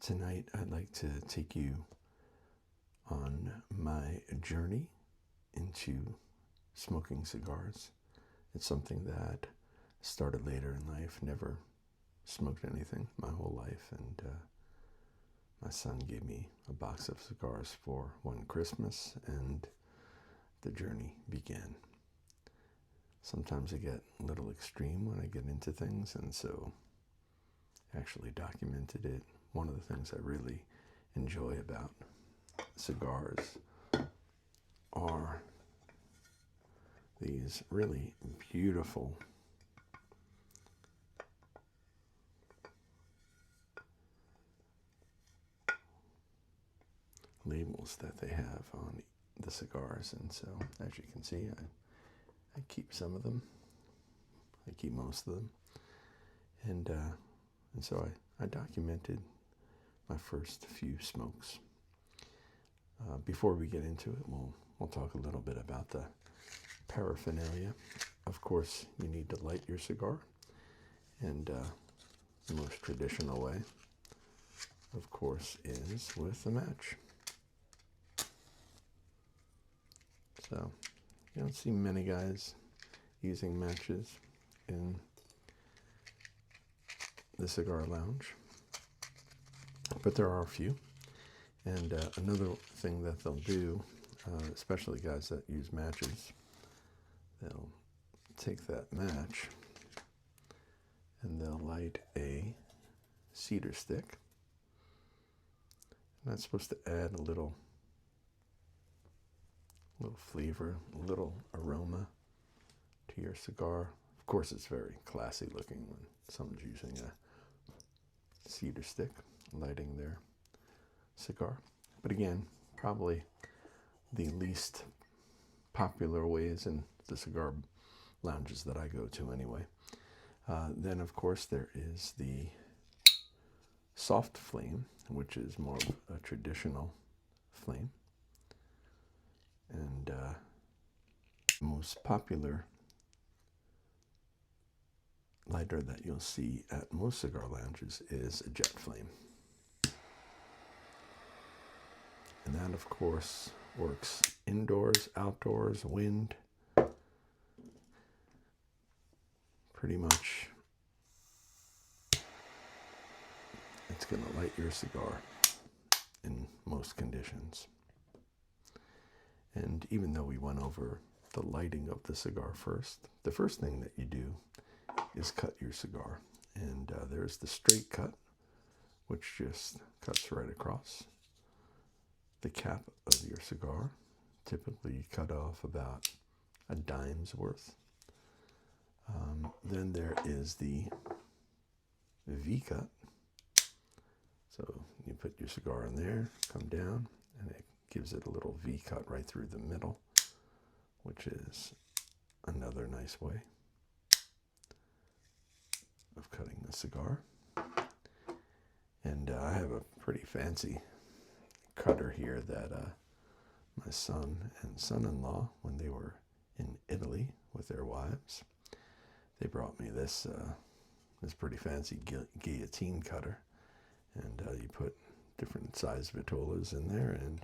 Tonight, I'd like to take you on my journey into smoking cigars. It's something that started later in life, never smoked anything my whole life, and my son gave me a box of cigars for one Christmas, and the journey began. Sometimes I get a little extreme when I get into things, and so I actually documented it. One of the things I really enjoy about cigars are these really beautiful labels that they have on the cigars. And so, as you can see, I keep some of them. I keep most of them. And so I documented my first few smokes. Before we get into it, we'll talk a little bit about the paraphernalia. Of course, you need to light your cigar, and the most traditional way, of course, is with a match. So you don't see many guys using matches in the cigar lounge, but there are a few. And another thing that they'll do, especially guys that use matches, they'll take that match and they'll light a cedar stick. And that's supposed to add a little flavor, a little aroma to your cigar. Of course, it's very classy looking when someone's using a cedar stick lighting their cigar. But again, probably the least popular ways in the cigar lounges that I go to anyway. Then, of course, there is the soft flame, which is more of a traditional flame. And most popular lighter that you'll see at most cigar lounges is a jet flame. And that, of course, works indoors, outdoors, wind. Pretty much, it's going to light your cigar in most conditions. And even though we went over the lighting of the cigar first, the first thing that you do is cut your cigar. And there's the straight cut, which just cuts right across the cap of your cigar. Typically, you cut off about a dime's worth. Then there is the V cut. So you put your cigar in there, come down, and it gives it a little V cut right through the middle, which is another nice way of cutting the cigar. And I have a pretty fancy cutter here that my son and son-in-law, when they were in Italy with their wives, they brought me this pretty fancy guillotine cutter, and you put different size vitolas in there and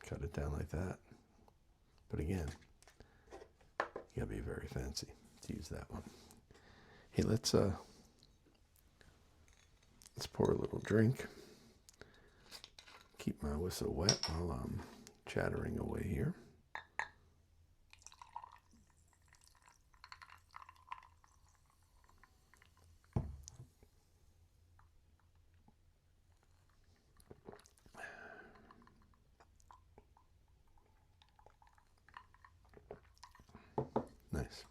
cut it down like that. But again, you gotta be very fancy to use that one. Hey, let's pour a little drink. Keep my whistle wet while I'm chattering away here. Nice.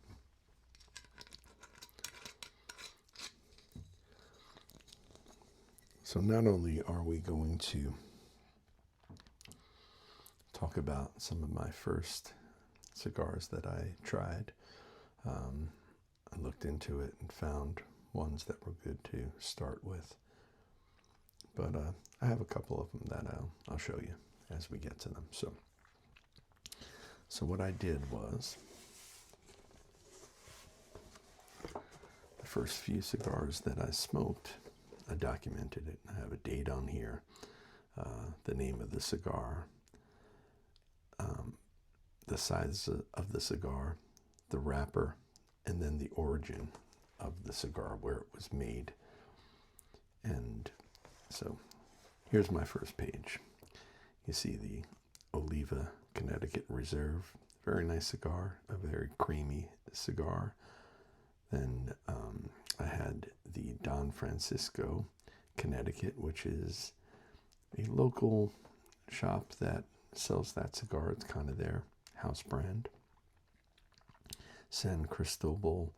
So not only are we going to talk about some of my first cigars that I tried, I looked into it and found ones that were good to start with. But I have a couple of them that I'll show you as we get to them. So what I did was, the first few cigars that I smoked, I documented it. I have a date on here, the name of the cigar, the size of the cigar, the wrapper, and then the origin of the cigar, where it was made. And so here's my first page. You see the Oliva Connecticut Reserve. Very nice cigar, a very creamy cigar. Then I had the Don Francisco Connecticut, which is a local shop that sells that cigar. It's kind of their house brand. San Cristobal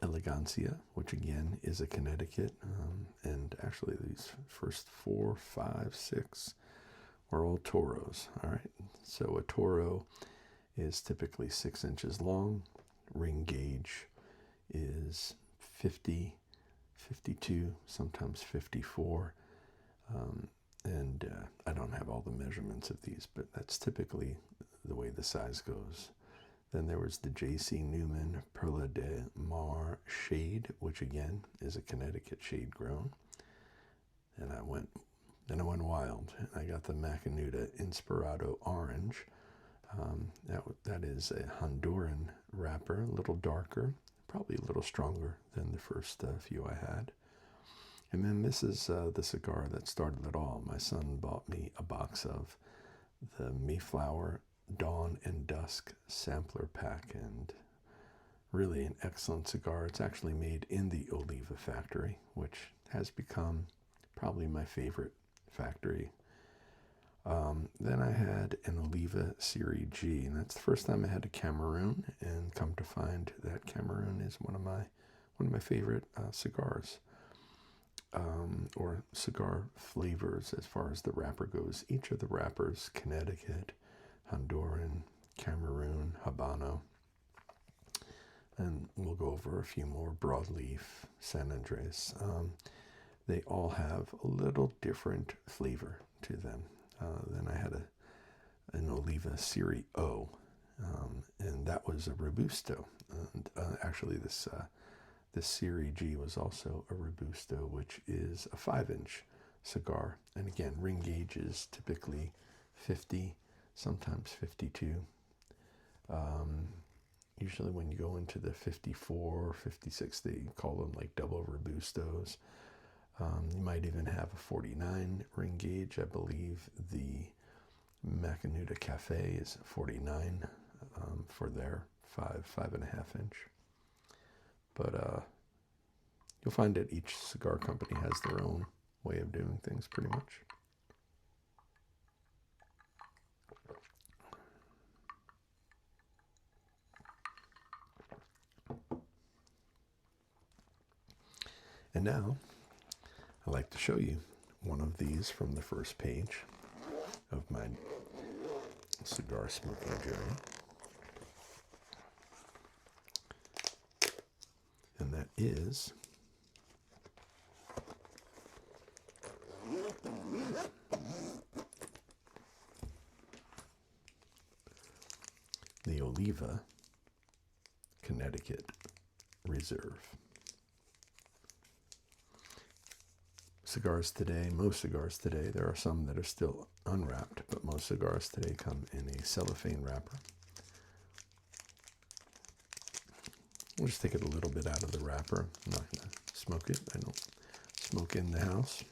Elegancia, which again is a Connecticut. And actually these first 4, 5, 6 were all Toros. All right. So a Toro is typically 6 inches long. Ring gauge is 50, 52, sometimes 54. And I don't have all the measurements of these, but that's typically the way the size goes. Then there was the J.C. Newman Perla de Mar Shade, which again is a Connecticut shade grown. And I went wild. I got the Macanuda Inspirado Orange. That is a Honduran wrapper, a little darker, probably a little stronger than the first few I had. And then this is the cigar that started it all. My son bought me a box of the Mayflower Dawn and Dusk sampler pack, and really an excellent cigar. It's actually made in the Oliva factory, which has become probably my favorite factory. Then I had an Oliva Serie G, and that's the first time I had a Cameroon, and come to find that Cameroon is one of my favorite cigars, or cigar flavors as far as the wrapper goes. Each of the wrappers, Connecticut, Honduran, Cameroon, Habano, and we'll go over a few more, broadleaf, San Andres. They all have a little different flavor to them. Then I had an Oliva Serie O, and that was a Robusto. And actually, this Serie G was also a Robusto, which is a 5-inch cigar. And again, ring gauge is typically 50, sometimes 52. Usually when you go into the 54, 56, they call them like double Robustos. You might even have a 49 ring gauge. I believe the Macanuda Cafe is 49 for their 5.5 inch. But you'll find that each cigar company has their own way of doing things pretty much. And now I'd like to show you one of these from the first page of my cigar smoking journey. And that is the Oliva Connecticut Reserve. Cigars today, most cigars today, there are some that are still unwrapped, but most cigars today come in a cellophane wrapper. We'll just take it a little bit out of the wrapper. I'm not going to smoke it. I don't smoke in the house.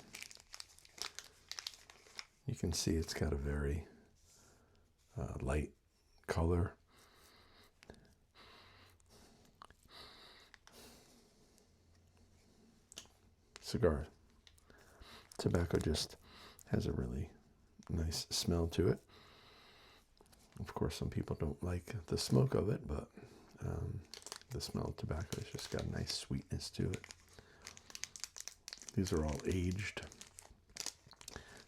You can see it's got a very light color. Cigar tobacco just has a really nice smell to it. Of course, some people don't like the smoke of it, but the smell of tobacco has just got a nice sweetness to it. These are all aged.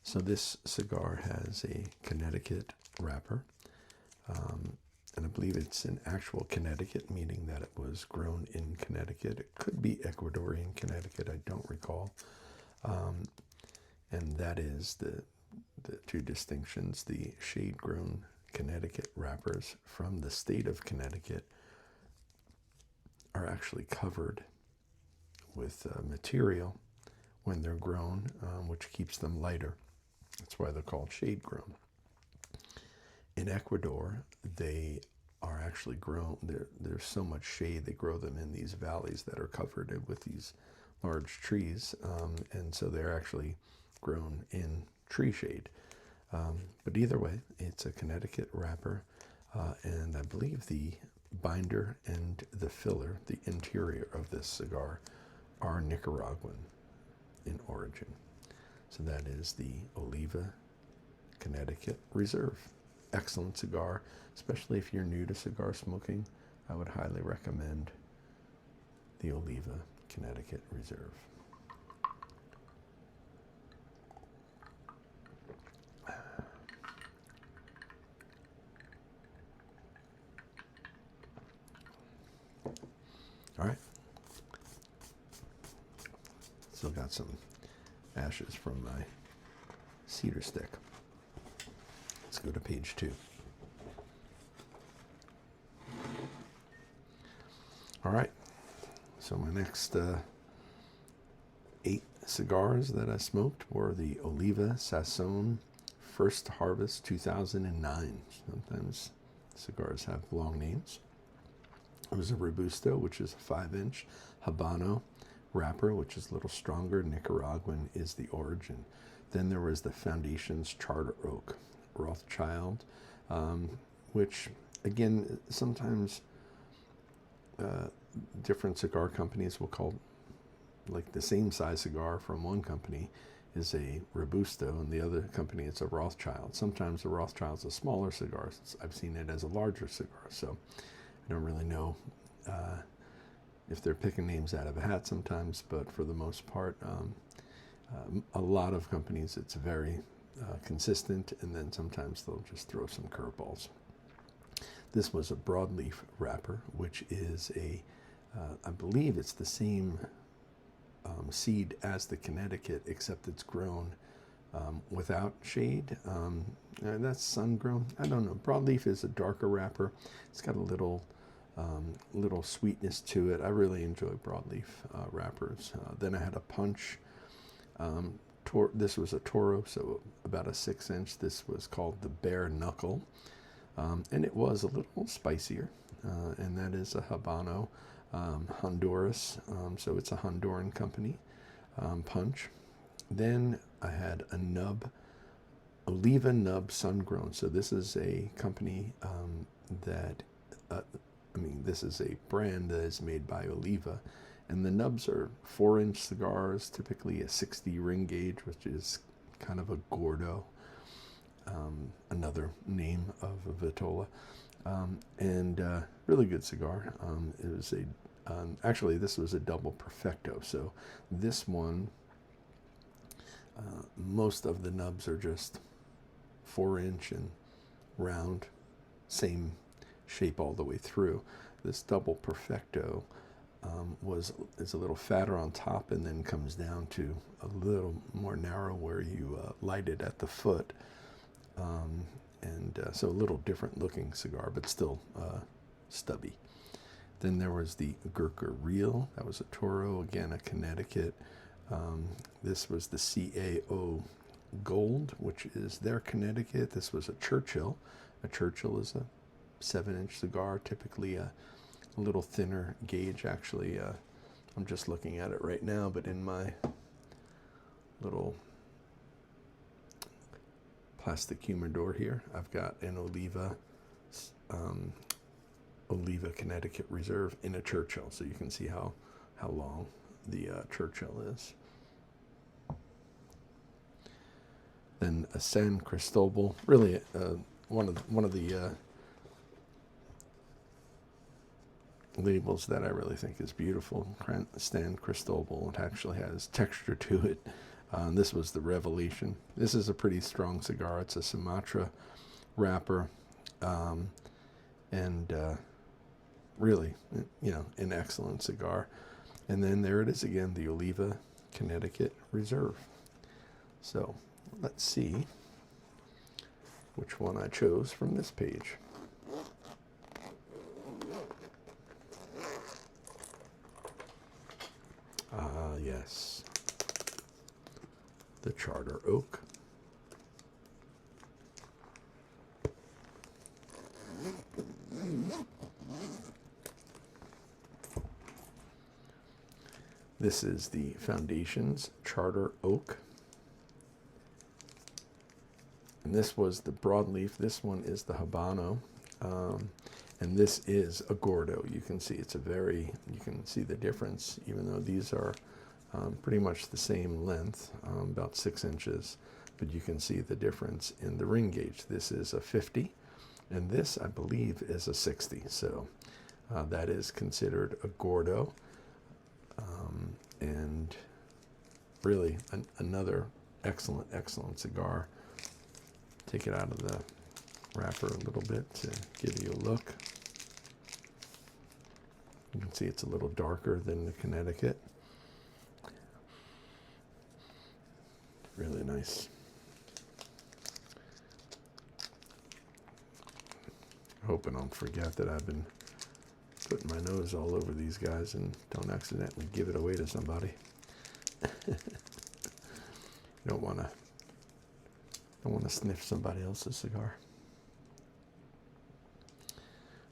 So this cigar has a Connecticut wrapper, and I believe it's in actual Connecticut, meaning that it was grown in Connecticut. It could be Ecuadorian Connecticut, I don't recall. And that is the two distinctions. The shade-grown Connecticut wrappers from the state of Connecticut are actually covered with material when they're grown, which keeps them lighter. That's why they're called shade grown. In Ecuador, they are actually grown. There's so much shade, they grow them in these valleys that are covered with these large trees, and so they're actually grown in tree shade. But either way, it's a Connecticut wrapper, and I believe the binder and the filler, the interior of this cigar, are Nicaraguan in origin. So that is the Oliva Connecticut Reserve. Excellent cigar, especially if you're new to cigar smoking. I would highly recommend the Oliva Connecticut Reserve. All right. Still got some ashes from my cedar stick. Let's go to page 2. All right. So my next 8 cigars that I smoked were the Oliva Sazon First Harvest 2009. Sometimes cigars have long names. It was a Robusto, which is a 5-inch Habano wrapper, which is a little stronger. Nicaraguan is the origin. Then there was the Foundation's Charter Oak Rothschild, which, again, sometimes different cigar companies will call, like, the same size cigar from one company is a Robusto, and the other company it's a Rothschild. Sometimes the Rothschild's a smaller cigar. I've seen it as a larger cigar, so I don't really know if they're picking names out of a hat sometimes, but for the most part, a lot of companies, it's very consistent, and then sometimes they'll just throw some curveballs. This was a broadleaf wrapper, which is I believe it's the same seed as the Connecticut, except it's grown without shade. That's sun-grown. I don't know. Broadleaf is a darker wrapper. It's got a little sweetness to it. I really enjoy broadleaf wrappers. Then I had a punch. This was a Toro, so about a 6-inch. This was called the Bare Knuckle, and it was a little spicier, and that is a Habano, Honduras, so it's a Honduran company punch. Then I had a nub, Oliva Nub Sun-Grown. So this is a company this is a brand that is made by Oliva, and the nubs are 4-inch cigars, typically a 60 ring gauge, which is kind of a Gordo, another name of a Vitola, and really good cigar. It was actually this was a double perfecto, so this one, most of the nubs are just 4-inch and round, same shape all the way through. This double perfecto is a little fatter on top and then comes down to a little more narrow where you light it at the foot, so a little different looking cigar, but still stubby. Then there was the Gurkha Real. That was a Toro, again a Connecticut. This was the CAO Gold, which is their Connecticut. This was a Churchill. A Churchill is a 7-inch cigar, typically a little thinner gauge. Actually, I'm just looking at it right now, but in my little plastic humidor here, I've got an Oliva Connecticut Reserve in a Churchill, so you can see how long the Churchill is. Then a San Cristobal, really one of the labels that I really think is beautiful. San Cristobal. It actually has texture to it. This was the Revelation. This is a pretty strong cigar. It's a Sumatra wrapper, and really, an excellent cigar. And then there it is again, the Oliva Connecticut Reserve. So let's see which one I chose from this page. Yes. the Charter Oak. This is the Foundations Charter Oak. And this was the broadleaf. This one is the Habano. And this is a Gordo. You can see it's you can see the difference, even though these are pretty much the same length, about 6 inches. But you can see the difference in the ring gauge. This is a 50, and this, I believe, is a 60. So that is considered a Gordo. And really another excellent, excellent cigar. Take it out of the wrapper a little bit to give you a look. You can see it's a little darker than the Connecticut. Really nice. Hoping I'll forget that I've been putting my nose all over these guys and don't accidentally give it away to somebody. You don't want to sniff somebody else's cigar.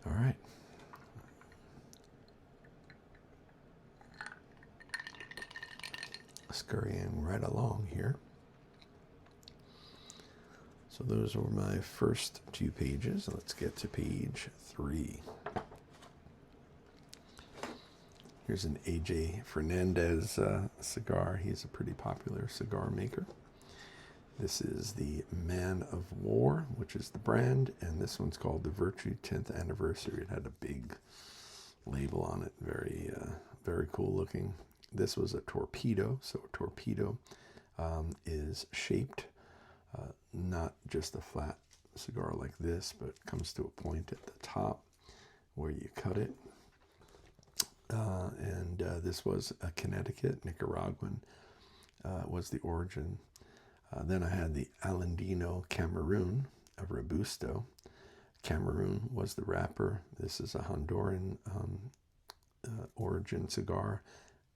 All right. Scurrying right along here. So those were my first 2 pages. Let's get to page 3. Here's an A.J. Fernandez cigar. He's a pretty popular cigar maker. This is the Man of War, which is the brand, and this one's called the Virtue 10th Anniversary. It had a big label on it, very cool looking. This was a torpedo, so a torpedo is shaped, not just a flat cigar like this, but it comes to a point at the top where you cut it. And this was a Connecticut, Nicaraguan was the origin. Then I had the Alandino Cameroon, a Robusto. Cameroon was the wrapper. This is a Honduran origin cigar.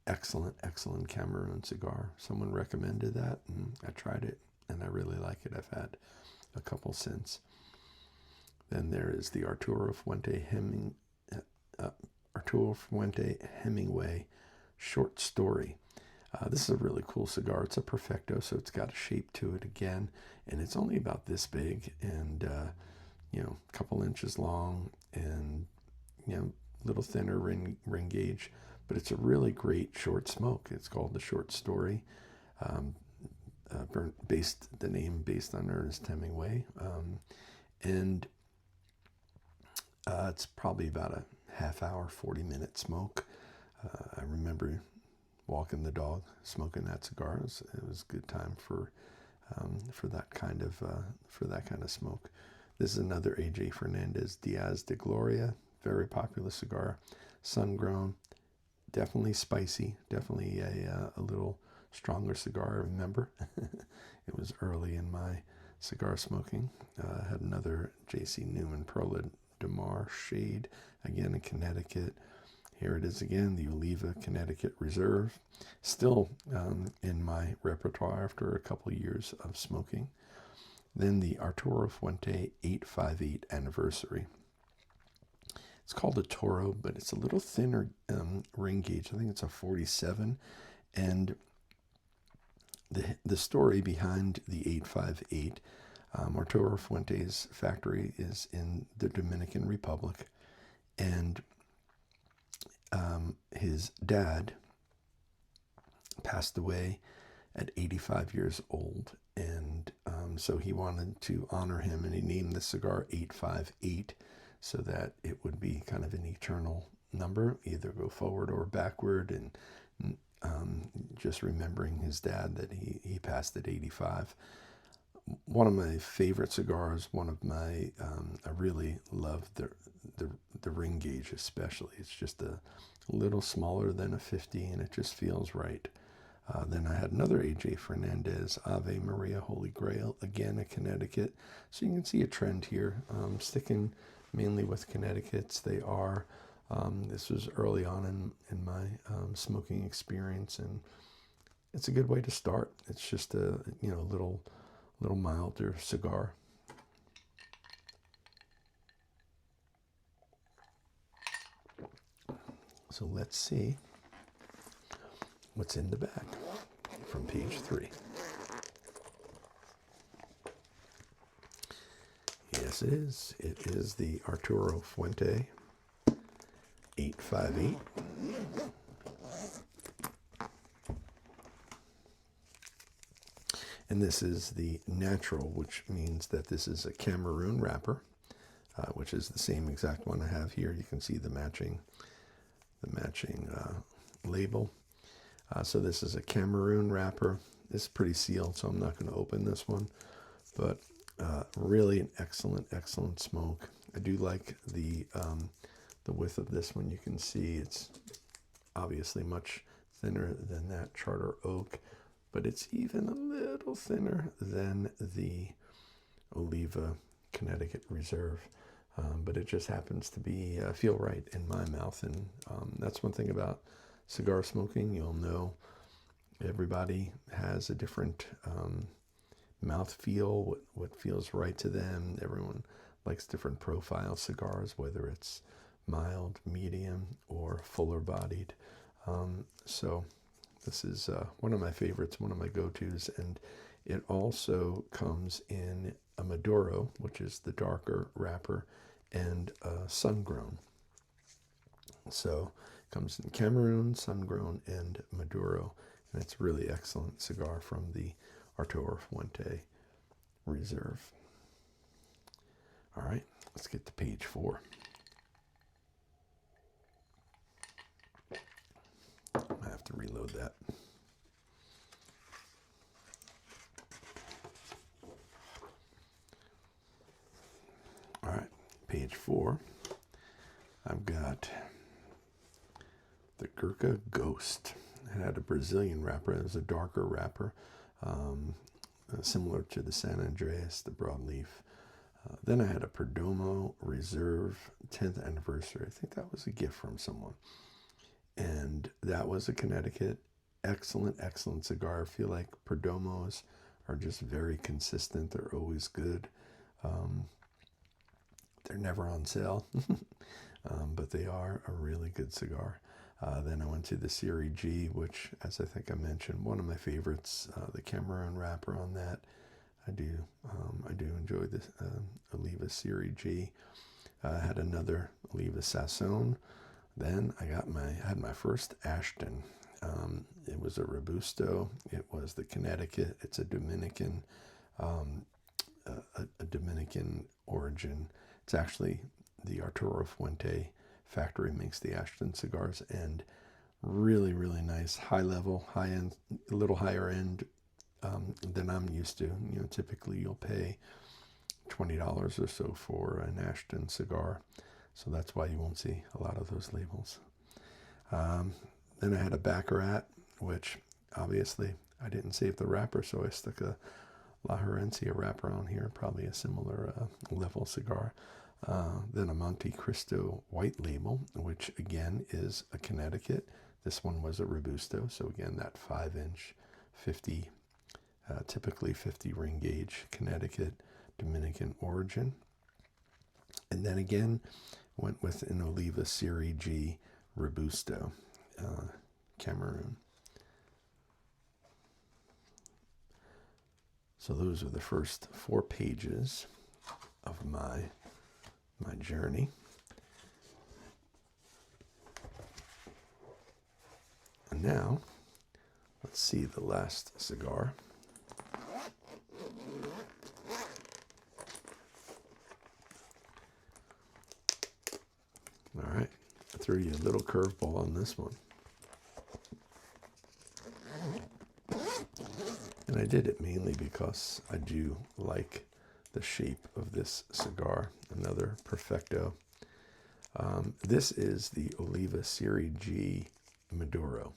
Excellent, excellent Cameroon cigar. Someone recommended that, and I tried it, and I really like it. I've had a couple since. Then there is the Arturo Fuente Hemingway Short Story. This is a really cool cigar. It's a Perfecto, so it's got a shape to it again, and it's only about this big, and a couple inches long, and a little thinner ring gauge, but it's a really great short smoke. It's called the Short Story. The name based on Ernest Hemingway, and it's probably about a half hour, 40-minute smoke. I remember walking the dog, smoking that cigar. It was a good time for that kind of smoke. This is another A.J. Fernandez Diaz de Gloria, very popular cigar, sun grown, definitely spicy, definitely a little stronger cigar. I remember it was early in my cigar smoking. I had another J.C. Newman Perla de Mar shade, again in Connecticut. Here it is again, the Oliva Connecticut Reserve, still in my repertoire after a couple of years of smoking. Then the Arturo Fuente 858 Anniversary. It's called a Toro, but it's a little thinner ring gauge. I think it's a 47. And the story behind the 858, Arturo Fuente's factory is in the Dominican Republic, and his dad passed away at 85 years old, and so he wanted to honor him, and he named the cigar 858 so that it would be kind of an eternal number, either go forward or backward, and just remembering his dad that he passed at 85. One of my favorite cigars, I really love the ring gauge especially. It's just a little smaller than a 50, and it just feels right. Then I had another A.J. Fernandez Ave Maria Holy Grail, again a Connecticut. So you can see a trend here, sticking mainly with Connecticut's. They are, this was early on in my smoking experience, and it's a good way to start. It's just a little milder cigar. So let's see what's in the bag from page 3. Yes, it is. It is the Arturo Fuente 858. And this is the natural, which means that this is a Cameroon wrapper, which is the same exact one I have here. You can see the matching label. So this is a Cameroon wrapper. This is pretty sealed, so I'm not going to open this one. But really an excellent smoke. I do like the width of this one. You can see it's obviously much thinner than that Charter Oak, but it's even a little thinner than the Oliva Connecticut Reserve. But it just happens to be feel right in my mouth, and that's one thing about cigar smoking. You'll know everybody has a different mouth feel, what feels right to them. Everyone likes different profile cigars, whether it's mild, medium, or fuller bodied. So this is one of my favorites, one of my go-tos, and it also comes in a Maduro, which is the darker wrapper, and sun-grown. So it comes in Cameroon, sun-grown, and Maduro, and it's a really excellent cigar from the Arturo Fuente Reserve. All right, let's get to page 4. I have to reload that. All right, page 4. I've got the Gurkha Ghost. It had a Brazilian wrapper. It was a darker wrapper, similar to the San Andreas, the broadleaf. Then I had a Perdomo Reserve 10th anniversary. I think that was a gift from someone. And that was a Connecticut. Excellent cigar. I feel like Perdomos are just very consistent. They're always good. They're never on sale, but they are a really good cigar. Then I went to the Serie G, which, as I think I mentioned, one of my favorites. The Cameroon wrapper on that. I do enjoy this Oliva Serie G. I had another Oliva Sasson. Then I had my first Ashton. It was a Robusto. It was the Connecticut. It's a Dominican, a Dominican origin. It's actually the Arturo Fuente factory makes the Ashton cigars, and really nice, high level, high end, a little higher end than I'm used to. Typically you'll pay $20 or so for an Ashton cigar. So that's why you won't see a lot of those labels. Then I had a Baccarat, which obviously I didn't save the wrapper, so I stuck a La Herencia wrapper on here, probably a similar level cigar. Then a Monte Cristo white label, which again is a Connecticut. This one was a Robusto, so again that 5-inch, 50, typically 50 ring gauge Connecticut, Dominican origin. And then again, went with an Oliva Serie G Robusto, Cameroon. So those are the first 4 pages of my journey. And now, let's see the last cigar. All right, I threw you a little curveball on this one. And I did it mainly because I do like the shape of this cigar. Another Perfecto. This is the Oliva Serie G Maduro.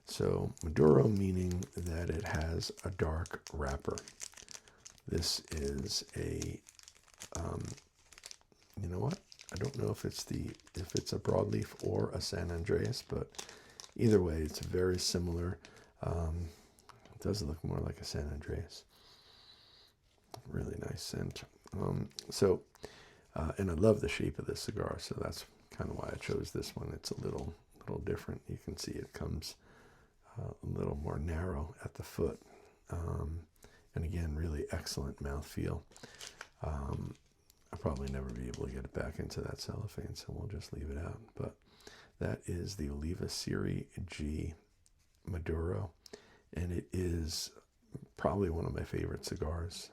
So Maduro meaning that it has a dark wrapper. This is a, you know what? I don't know if it's a broadleaf or a San Andreas, but either way, it's very similar. does look more like a San Andreas. Really nice scent. And I love the shape of this cigar, so that's kind of why I chose this one. It's a little different. You can see it comes a little more narrow at the foot. And again, really excellent mouthfeel. I'll probably never be able to get it back into that cellophane, so we'll just leave it out. But that is the Oliva Serie G Maduro, and it is probably one of my favorite cigars.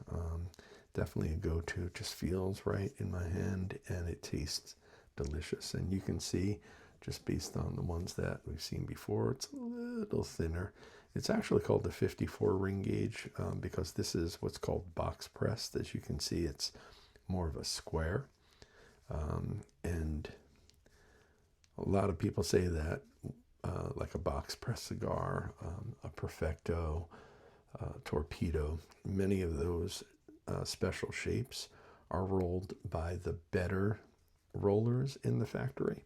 Definitely a go-to. Just feels right in my hand, and it tastes delicious. And you can see, just based on the ones that we've seen before, it's a little thinner. It's actually called the 54 ring gauge because this is what's called box pressed. As you can see, it's more of a square. And a lot of people say that like a box press cigar, a Perfecto, Torpedo, many of those special shapes are rolled by the better rollers in the factory.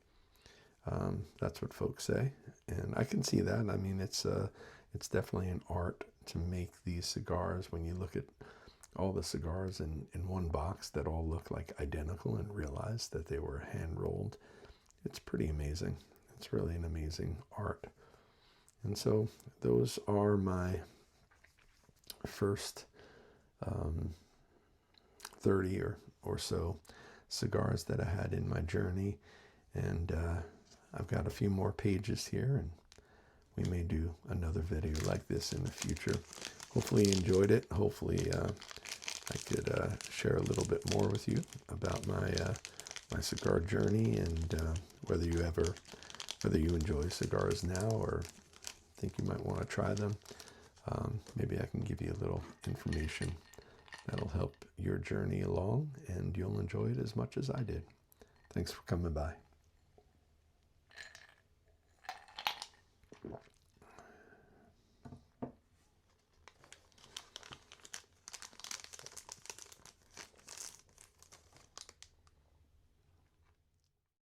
That's what folks say, and I can see that. I mean, it's definitely an art to make these cigars. When you look at all the cigars in one box that all look like identical and realize that they were hand rolled, it's pretty amazing. It's really an amazing art. And so those are my first 30 or so cigars that I had in my journey. And I've got a few more pages here, and we may do another video like this in the future. Hopefully you enjoyed it. Hopefully I could share a little bit more with you about my cigar journey, and whether you enjoy cigars now or think you might want to try them. Maybe I can give you a little information that'll help your journey along, and you'll enjoy it as much as I did. Thanks for coming by.